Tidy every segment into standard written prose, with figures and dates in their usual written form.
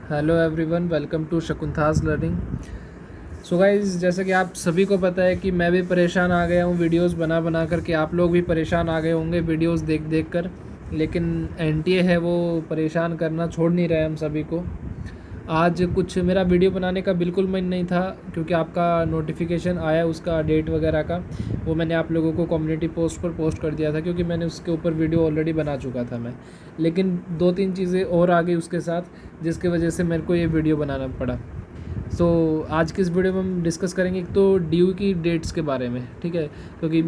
Hello everyone, welcome to Shakuntala's learning. So guys, जैसे कि आप सभी को पता है कि मैं भी परेशान आ गया हूँ वीडियोस बना बना करके। आप लोग भी परेशान आ गए होंगे वीडियोस देख देख कर, लेकिन एनटीए है वो परेशान करना छोड़ नहीं रहा है हम सभी को। आज कुछ मेरा वीडियो बनाने का बिल्कुल मन नहीं था, क्योंकि आपका नोटिफिकेशन आया उसका डेट वगैरह का, वो मैंने आप लोगों को कम्युनिटी पोस्ट पर पोस्ट कर दिया था, क्योंकि मैंने उसके ऊपर वीडियो ऑलरेडी बना चुका था मैं। लेकिन 2-3 चीज़ें और आ गई उसके साथ, जिसकी वजह से मेरे को ये वीडियो बनाना पड़ा। आज की इस वीडियो में हम डिस्कस करेंगे एक तो ड्यू की डेट्स के बारे में, ठीक है, क्योंकि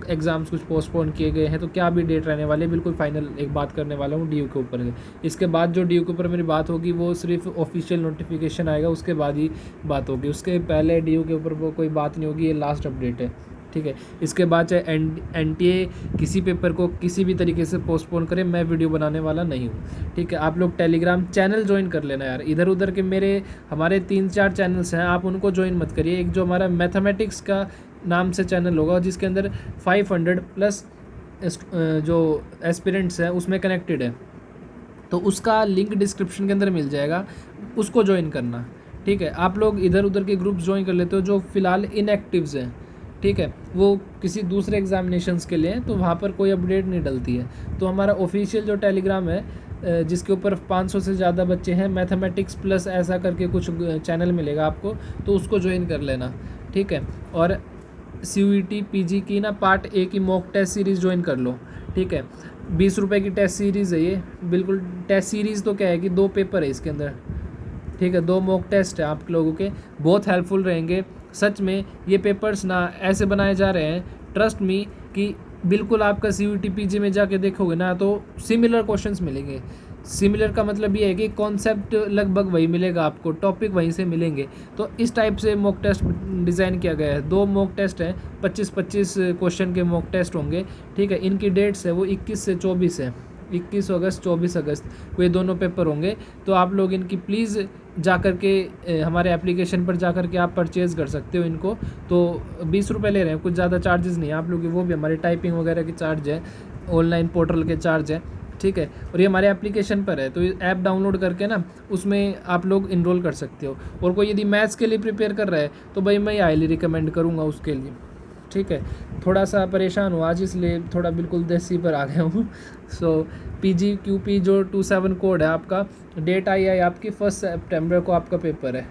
एग्ज़ाम्स कुछ पोस्टपोन किए गए हैं, तो क्या भी डेट रहने वाले, बिल्कुल फाइनल एक बात करने वाला हूँ ड्यू के ऊपर। इसके बाद जो ड्यू के ऊपर मेरी बात होगी वो सिर्फ ऑफिशियल नोटिफिकेशन आएगा उसके बाद ही बात होगी, उसके पहले ड्यू के ऊपर वो कोई बात नहीं होगी। ये लास्ट अपडेट है, ठीक है। इसके बाद चाहे एनटीए किसी पेपर को किसी भी तरीके से पोस्टपोन करे, मैं वीडियो बनाने वाला नहीं हूँ, ठीक है। आप लोग टेलीग्राम चैनल ज्वाइन कर लेना यार। इधर उधर के हमारे 3-4 चैनल्स हैं, आप उनको ज्वाइन मत करिए। एक जो हमारा मैथमेटिक्स का नाम से चैनल होगा, जिसके अंदर 500 प्लस जो एस्पिरेंट्स हैं उसमें कनेक्टेड है, तो उसका लिंक डिस्क्रिप्शन के अंदर मिल जाएगा, उसको ज्वाइन करना, ठीक है। आप लोग इधर उधर के ग्रुप्स ज्वाइन कर लेते हो जो फ़िलहाल इनएक्टिव्स हैं, ठीक है, वो किसी दूसरे एग्जामिनेशंस के लिए हैं, तो वहाँ पर कोई अपडेट नहीं डलती है। तो हमारा ऑफिशियल जो टेलीग्राम है, जिसके ऊपर 500 से ज़्यादा बच्चे हैं, मैथमेटिक्स प्लस ऐसा करके कुछ चैनल मिलेगा आपको, तो उसको ज्वाइन कर लेना, ठीक है। और CUET PG की ना पार्ट ए की मॉक टेस्ट सीरीज़ ज्वाइन कर लो, ठीक है। 20 रुपये की टेस्ट सीरीज़ है ये, बिल्कुल टेस्ट सीरीज़। तो क्या है कि 2 पेपर है इसके अंदर, ठीक है, 2 मॉक टेस्ट है आप लोगों के, बहुत हेल्पफुल रहेंगे सच में। ये पेपर्स ना ऐसे बनाए जा रहे हैं, ट्रस्ट मी, कि बिल्कुल आपका CUET PG में जाके देखोगे ना तो सिमिलर क्वेश्चंस मिलेंगे। सिमिलर का मतलब ये है कि कॉन्सेप्ट लगभग वही मिलेगा आपको, टॉपिक वहीं से मिलेंगे। तो इस टाइप से मॉक टेस्ट डिज़ाइन किया गया है। 2 मॉक टेस्ट हैं, 25-25 क्वेश्चन के मॉक टेस्ट होंगे, ठीक है। इनकी डेट्स है वो 21 से 24 है, 21 अगस्त 24 अगस्त को ये दोनों पेपर होंगे। तो आप लोग इनकी प्लीज़ जा कर के हमारे एप्लीकेशन पर जा कर के आप परचेज़ कर सकते हो इनको। तो 20 रुपये ले रहे हैं, कुछ ज़्यादा चार्जेस नहीं है आप लोग के, वो भी हमारे टाइपिंग वगैरह के चार्ज है, ऑनलाइन पोर्टल के चार्ज है, ठीक है। और ये हमारे एप्लीकेशन पर है, तो ऐप डाउनलोड करके ना उसमें आप लोग इनरोल कर सकते हो। और कोई यदि मैथ्स के लिए प्रिपेयर कर रहा है तो भाई मैं हाईली रिकमेंड करूँगा उसके लिए, ठीक है। थोड़ा सा परेशान हूँ आज, इसलिए थोड़ा बिल्कुल देसी पर आ गया हूँ। PGQP जो 27 कोड है आपका, डेट आई है आपकी 1 सितंबर को आपका पेपर है,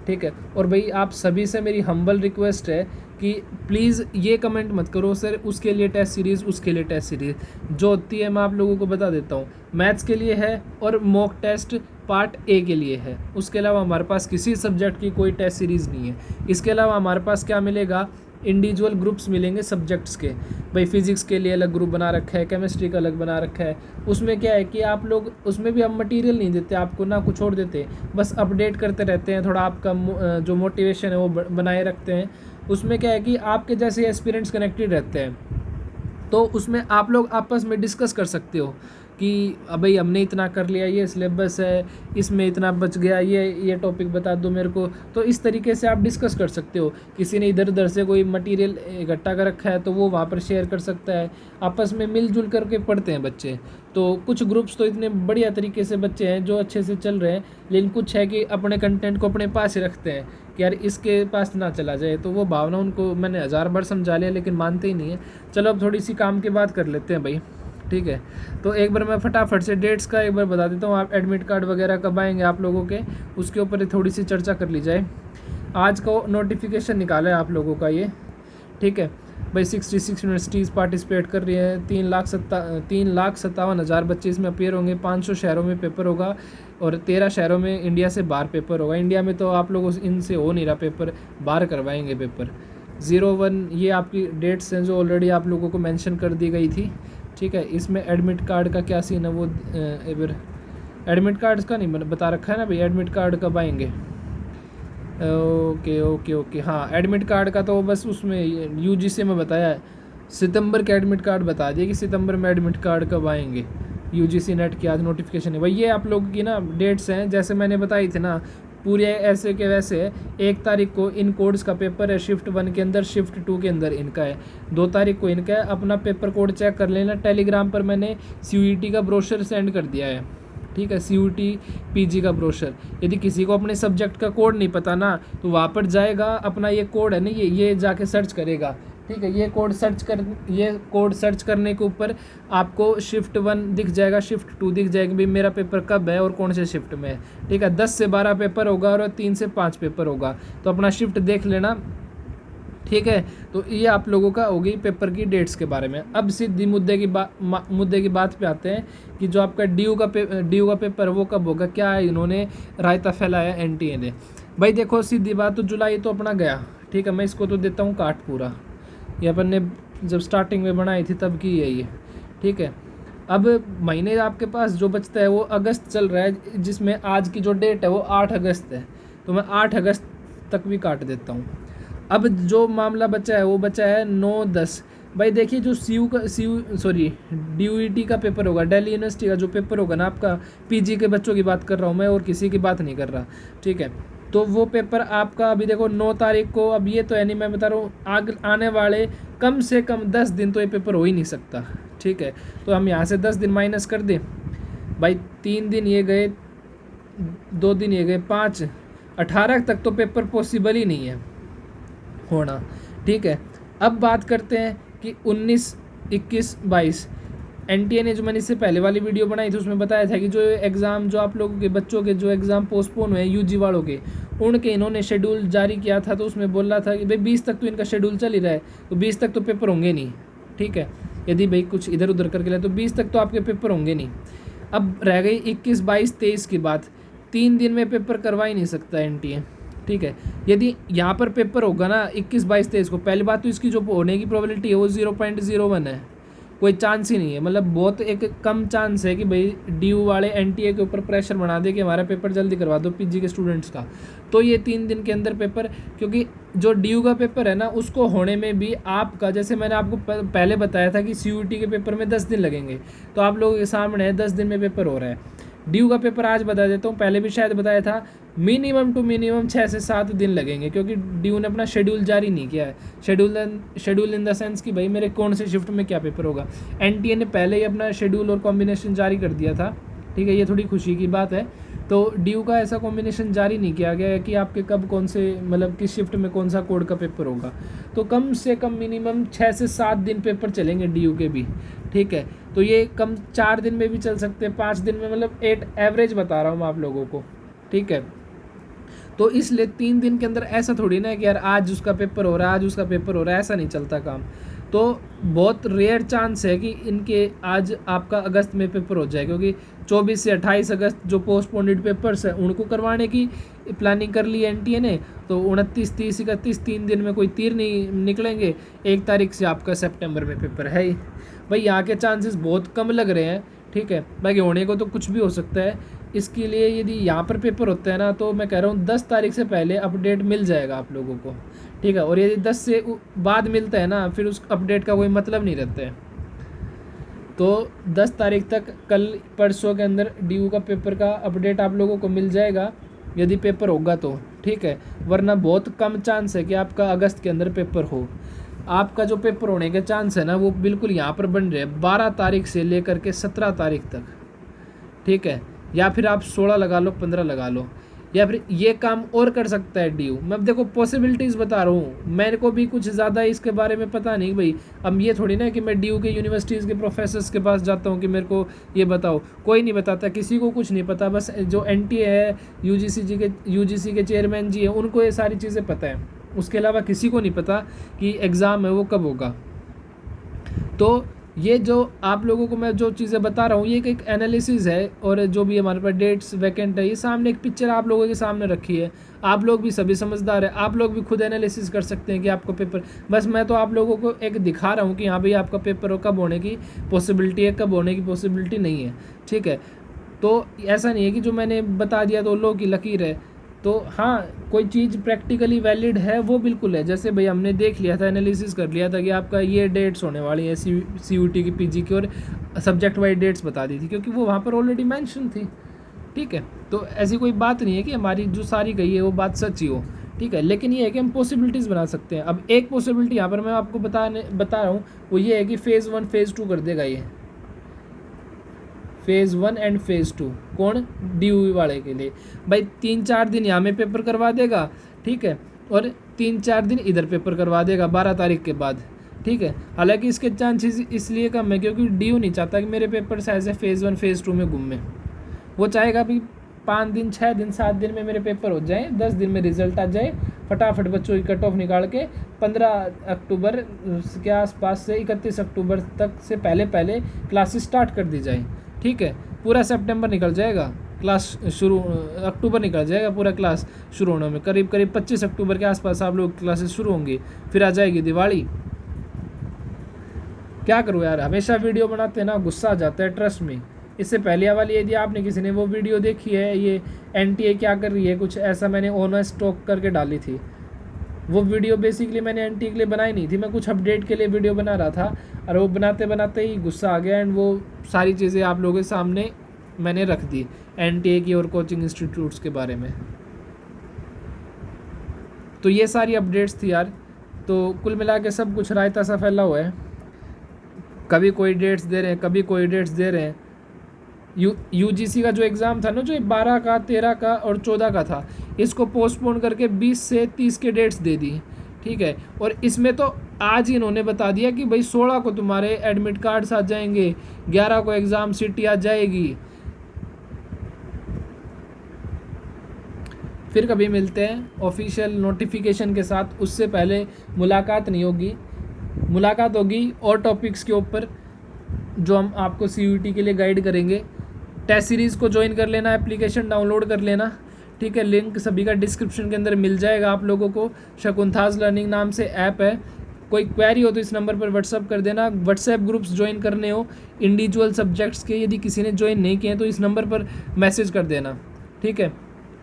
ठीक है। और भाई आप सभी से मेरी हम्बल रिक्वेस्ट है कि प्लीज़ ये कमेंट मत करो सर उसके लिए टेस्ट सीरीज़, उसके लिए टेस्ट सीरीज़ जो होती है मैं आप लोगों को बता देता हूँ। मैथ्स के लिए है और मॉक टेस्ट पार्ट ए के लिए है, उसके अलावा हमारे पास किसी सब्जेक्ट की कोई टेस्ट सीरीज़ नहीं है। इसके अलावा हमारे पास क्या मिलेगा, इंडिविजुअल ग्रुप्स मिलेंगे सब्जेक्ट्स के। भाई फिज़िक्स के लिए अलग ग्रुप बना रखा है, केमिस्ट्री का अलग बना रखा है। उसमें क्या है कि आप लोग, उसमें भी हम मटेरियल नहीं देते आपको ना, कुछ छोड़ देते, बस अपडेट करते रहते हैं, थोड़ा आपका जो मोटिवेशन है वो बनाए रखते हैं। उसमें क्या है कि आपके जैसे एस्पिरेंट्स कनेक्टेड रहते हैं, तो उसमें आप लोग आपस में डिस्कस कर सकते हो कि भाई हमने इतना कर लिया, ये सिलेबस है, इसमें इतना बच गया, ये टॉपिक बता दो मेरे को। तो इस तरीके से आप डिस्कस कर सकते हो। किसी ने इधर उधर से कोई मटेरियल इकट्ठा कर रखा है तो वो वहाँ पर शेयर कर सकता है, आपस में मिलजुल करके पढ़ते हैं बच्चे। तो कुछ ग्रुप्स तो इतने बढ़िया तरीके से बच्चे हैं जो अच्छे से चल रहे हैं, लेकिन कुछ है कि अपने कंटेंट को अपने पास ही रखते हैं कि यार इसके पास ना चला जाए। तो वो भावना उनको मैंने 1000 बार समझा लिया, लेकिन मानते ही नहीं है। चलो अब थोड़ी सी काम की बात कर लेते हैं भाई, ठीक है। तो एक बार मैं फटाफट से डेट्स का एक बार बता देता हूँ, आप एडमिट कार्ड वगैरह कब आएंगे आप लोगों के, उसके ऊपर थोड़ी सी चर्चा कर ली जाए। आज का नोटिफिकेशन निकाला है आप लोगों का ये, ठीक है भाई। 66 यूनिवर्सिटीज़ पार्टिसिपेट कर रही है, 3,57,000 बच्चे इसमें अपेयर होंगे। 500 शहरों में पेपर होगा और 13 शहरों में इंडिया से बाहर पेपर होगा। इंडिया में तो आप लोगों से इनसे हो नहीं रहा पेपर, बाहर करवाएंगे पेपर। 01 ये आपकी डेट्स हैं जो ऑलरेडी आप लोगों को मेंशन कर दी गई थी, ठीक है। इसमें एडमिट कार्ड का क्या सीन है वो एडमिट कार्ड का नहीं बता रखा है ना भाई, एडमिट कार्ड कब आएंगे। ओके ओके ओके, हाँ एडमिट कार्ड का तो बस उसमें UGC में बताया है, सितंबर के एडमिट कार्ड बता दिए कि सितंबर में एडमिट कार्ड कब आएंगे। UGC नेट की आज नोटिफिकेशन है भाई। ये आप लोगों की ना डेट्स हैं जैसे मैंने बताई थी ना, पूरे ऐसे के वैसे। 1 तारीख को इन कोड्स का पेपर है, शिफ्ट 1 के अंदर, शिफ्ट 2 के अंदर इनका है। 2 तारीख को इनका है। अपना पेपर कोड चेक कर लेना, टेलीग्राम पर मैंने CUET का ब्रोशर सेंड कर दिया है, ठीक है, CUET PG का ब्रोशर। यदि किसी को अपने सब्जेक्ट का कोड नहीं पता ना, तो वहाँ पर जाएगा, अपना ये कोड है ना, ये जाके सर्च करेगा, ठीक है। ये कोड सर्च करने के ऊपर आपको शिफ्ट 1 दिख जाएगा, शिफ्ट 2 दिख जाएगी, भाई मेरा पेपर कब है और कौन से शिफ्ट में है, ठीक है। 10 से 12 पेपर होगा और 3 से 5 पेपर होगा, तो अपना शिफ्ट देख लेना, ठीक है। तो ये आप लोगों का होगी पेपर की डेट्स के बारे में। अब सीधी मुद्दे की बात पे आते हैं कि जो आपका ड्यू का पेपर वो कब होगा, क्या है इन्होंने रायता फैलाया NTA ने। भाई देखो सीधी बात, तो जुलाई तो अपना गया, ठीक है, मैं इसको तो देता हूँ काट पूरा, ये अपन ने जब स्टार्टिंग में बनाई थी तब की है ये, ठीक है। अब महीने आपके पास जो बचता है वो अगस्त चल रहा है, जिसमें आज की जो डेट है वो 8 अगस्त है, तो मैं 8 अगस्त तक भी काट देता हूँ। अब जो मामला बचा है वो बचा है 9-10। भाई देखिए जो DUET का पेपर होगा, दिल्ली यूनिवर्सिटी का जो पेपर होगा ना आपका, PG के बच्चों की बात कर रहा हूँ मैं और किसी की बात नहीं कर रहा, ठीक है। तो वो पेपर आपका अभी देखो 9 तारीख को, अब ये तो है नहीं, मैं बता रहा हूँ आने वाले कम से कम 10 दिन तो ये पेपर हो ही नहीं सकता, ठीक है। तो हम यहाँ से 10 दिन माइनस कर दें, भाई 3 दिन ये गए, 2 दिन ये गए, 5, 18 तक तो पेपर पॉसिबल ही नहीं है होना, ठीक है। अब बात करते हैं कि 19, 21, 22 NTA ने, जो मैंने इससे पहले वाली वीडियो बनाई थी उसमें बताया था कि जो एग्ज़ाम, जो आप लोगों के बच्चों के जो एग्ज़ाम पोस्टपोन हुए UG वालों के, उनके इन्होंने शेड्यूल जारी किया था। तो उसमें बोल रहा था कि भाई 20 तक तो इनका शेड्यूल चल ही रहा है, तो 20 तक तो पेपर होंगे नहीं, ठीक है। यदि भाई कुछ इधर उधर करके ले तो 20 तक तो आपके पेपर होंगे नहीं। अब रह गई 21, 22, 23 की बात। 3 दिन में पेपर करवा ही नहीं सकता NTA, ठीक है। यदि यहाँ पर पेपर होगा ना 21, 22, 23 को, पहली बात तो इसकी जो होने की प्रोबेबिलिटी है वो 0.01 है, कोई चांस ही नहीं है, मतलब बहुत एक कम चांस है कि भाई DU वाले NTA के ऊपर प्रेशर बना दे कि हमारा पेपर जल्दी करवा दो PG के स्टूडेंट्स का। तो ये 3 दिन के अंदर पेपर, क्योंकि जो DU का पेपर है ना उसको होने में भी आपका, जैसे मैंने आपको पहले बताया था कि CUET के पेपर में 10 दिन लगेंगे, तो आप लोगों के सामने है 10 दिन में पेपर हो रहा है। DU का पेपर आज बता देता हूँ, पहले भी शायद बताया था, मिनिमम टू मिनिमम 6 से 7 दिन लगेंगे, क्योंकि DU ने अपना शेड्यूल जारी नहीं किया है। शेड्यूल इन द सेंस कि भाई मेरे कौन से शिफ्ट में क्या पेपर होगा। NTA ने पहले ही अपना शेड्यूल और कॉम्बिनेशन जारी कर दिया था, ठीक है, ये थोड़ी खुशी की बात है। तो DU का ऐसा कॉम्बिनेशन जारी नहीं किया गया है कि आपके कब कौन से, मतलब किस शिफ्ट में कौन सा कोड का पेपर होगा। तो कम से कम मिनिमम 6 से 7 दिन पेपर चलेंगे DU के भी, ठीक है। तो ये कम 4 दिन में भी चल सकते हैं, 5 दिन में, मतलब 8 एवरेज बता रहा हूँ मैं आप लोगों को, ठीक है। तो इसलिए 3 दिन के अंदर ऐसा थोड़ी ना है कि यार आज उसका पेपर हो रहा है, आज उसका पेपर हो रहा है, ऐसा नहीं चलता काम। तो बहुत रेयर चांस है कि इनके आज आपका अगस्त में पेपर हो जाए, क्योंकि 24 से 28 अगस्त जो पोस्टपोन्ड पेपर्स हैं उनको करवाने की प्लानिंग कर ली NTA ने। तो 29, 30, 31 3 दिन में कोई तीर नहीं निकलेंगे। 1 तारीख से आपका सितंबर में पेपर है ही। भाई यहाँ के चांसेस बहुत कम लग रहे हैं, ठीक है। बाकी होने को तो कुछ भी हो सकता है। इसके लिए यदि यहाँ पर पेपर होता है ना, तो मैं कह रहा हूँ 10 तारीख से पहले अपडेट मिल जाएगा आप लोगों को, ठीक है। और यदि 10 से बाद मिलता है ना, फिर उस अपडेट का कोई मतलब नहीं रहता है। तो 10 तारीख तक, कल परसों के अंदर DU का पेपर का अपडेट आप लोगों को मिल जाएगा, यदि पेपर होगा तो, ठीक है। वरना बहुत कम चांस है कि आपका अगस्त के अंदर पेपर हो। आपका जो पेपर होने के चांस है ना वो बिल्कुल यहाँ पर बन रहे हैं 12 तारीख से लेकर के 17 तारीख तक, ठीक है। या फिर आप 16 लगा लो, 15 लगा लो, या फिर ये काम और कर सकता है DU। मैं देखो पॉसिबिलिटीज़ बता रहा हूँ, मेरे को भी कुछ ज़्यादा इसके बारे में पता नहीं भाई। अब ये थोड़ी ना कि मैं DU के यूनिवर्सिटीज़ के प्रोफेसर्स के पास जाता हूँ कि मेरे को ये बताओ, कोई नहीं बताता, किसी को कुछ नहीं पता। बस जो NTA है, UGC के चेयरमैन जी हैं, उनको ये सारी चीज़ें पता है, उसके अलावा किसी को नहीं पता कि एग्ज़ाम है वो कब होगा। तो ये जो आप लोगों को मैं जो चीज़ें बता रहा हूँ ये एक एनालिसिस है, और जो भी हमारे पास डेट्स वैकेंट है, ये सामने एक पिक्चर आप लोगों के सामने रखी है। आप लोग भी सभी समझदार है, आप लोग भी खुद एनालिसिस कर सकते हैं कि आपका पेपर, बस मैं तो आप लोगों को एक दिखा रहा हूँ कि हाँ भाई आपका पेपर कब होने की पॉसिबिलिटी है, कब होने की पॉसिबिलिटी नहीं है, ठीक है। तो ऐसा नहीं है कि जो मैंने बता दिया तो लो की लकीर है। तो हाँ, कोई चीज़ प्रैक्टिकली वैलिड है वो बिल्कुल है। जैसे भाई हमने देख लिया था, एनालिसिस कर लिया था कि आपका ये डेट्स होने वाली है CUET की PG की, और सब्जेक्ट वाइज डेट्स बता दी थी, क्योंकि वो वहाँ पर ऑलरेडी मेंशन थी, ठीक है। तो ऐसी कोई बात नहीं है कि हमारी जो सारी गई है वो बात सच ही हो, ठीक है। लेकिन ये है कि हम पॉसिबिलिटीज़ बना सकते हैं। अब एक पॉसिबिलिटी यहाँ पर मैं आपको बता रहा हूँ, वो ये है कि फ़ेज़ 1 फ़ेज़ 2 कर देगा ये। Phase 1 and phase 2। कौन? DUV वाले के लिए भाई 3-4 दिन यहाँ में पेपर करवा देगा, ठीक है, और 3-4 दिन इधर पेपर करवा देगा 12 तारीख के बाद, ठीक है। हालांकि इसके चांसेस इसलिए कम है क्योंकि DU नहीं चाहता कि मेरे पेपर्स ऐसे फ़ेज़ 1 फ़ेज़ 2 में घूमें। वो चाहेगा भी 5 दिन 6 दिन 7 दिन में मेरे पेपर हो जाए, 10 दिन में रिजल्ट आ जाए, फटाफट बच्चों की कट ऑफ निकाल के 15 अक्टूबर के आसपास से 31 अक्टूबर तक से पहले पहले क्लासेस स्टार्ट कर दी जाए, ठीक है। पूरा सितंबर निकल जाएगा, क्लास शुरू अक्टूबर निकल जाएगा पूरा क्लास शुरू होने में, करीब 25 अक्टूबर के आसपास आप लोग क्लासेस शुरू होंगी, फिर आ जाएगी दिवाली। क्या करूँ यार, हमेशा वीडियो बनाते हैं ना, गुस्सा आ जाता है, ट्रस्ट में। इससे पहले वाली यदि आपने किसी ने वो वीडियो देखी है, ये NTA क्या कर रही है, कुछ ऐसा मैंने ऑनेस्ट टॉक करके डाली थी। वो वीडियो बेसिकली मैंने NTA के लिए बनाई नहीं थी, मैं कुछ अपडेट के लिए वीडियो बना रहा था, और वो बनाते बनाते ही गुस्सा आ गया एंड वो सारी चीज़ें आप लोगों के सामने मैंने रख दी NTA की और कोचिंग इंस्टीट्यूट्स के बारे में। तो ये सारी अपडेट्स थी यार। तो कुल मिला के सब कुछ रायता सा फैला हुआ है, कभी कोई डेट्स दे रहे हैं, कभी कोई डेट्स दे रहे हैं। UGC का जो एग्ज़ाम था ना, जो 12 का 13 का और 14 का था, इसको पोस्टपोन करके 20 से 30 के डेट्स दे दी, ठीक है। और इसमें तो आज ही इन्होंने बता दिया कि भाई 16 को तुम्हारे एडमिट कार्ड्स आ जाएंगे, 11 को एग्ज़ाम सिटी आ जाएगी। फिर कभी मिलते हैं ऑफिशियल नोटिफिकेशन के साथ, उससे पहले मुलाकात नहीं होगी। मुलाकात होगी और टॉपिक्स के ऊपर जो हम आपको CUET के लिए गाइड करेंगे। टेस्ट सीरीज़ को ज्वाइन कर लेना, एप्लीकेशन डाउनलोड कर लेना, ठीक है। लिंक सभी का डिस्क्रिप्शन के अंदर मिल जाएगा आप लोगों को। शकुंथाज लर्निंग नाम से ऐप है। कोई क्वेरी हो तो इस नंबर पर व्हाट्सअप कर देना। व्हाट्सएप ग्रुप्स ज्वाइन करने हो इंडिविजुअल सब्जेक्ट्स के, यदि किसी ने ज्वाइन नहीं किए तो इस नंबर पर मैसेज कर देना, ठीक है।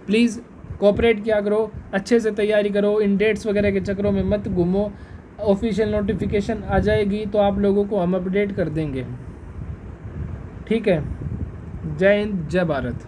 प्लीज़ कोऑपरेट किया करो, अच्छे से तैयारी करो, इन डेट्स वगैरह के चक्करों में मत घूमो। ऑफिशियल नोटिफिकेशन आ जाएगी तो आप लोगों को हम अपडेट कर देंगे, ठीक है। जय हिंद, जय भारत।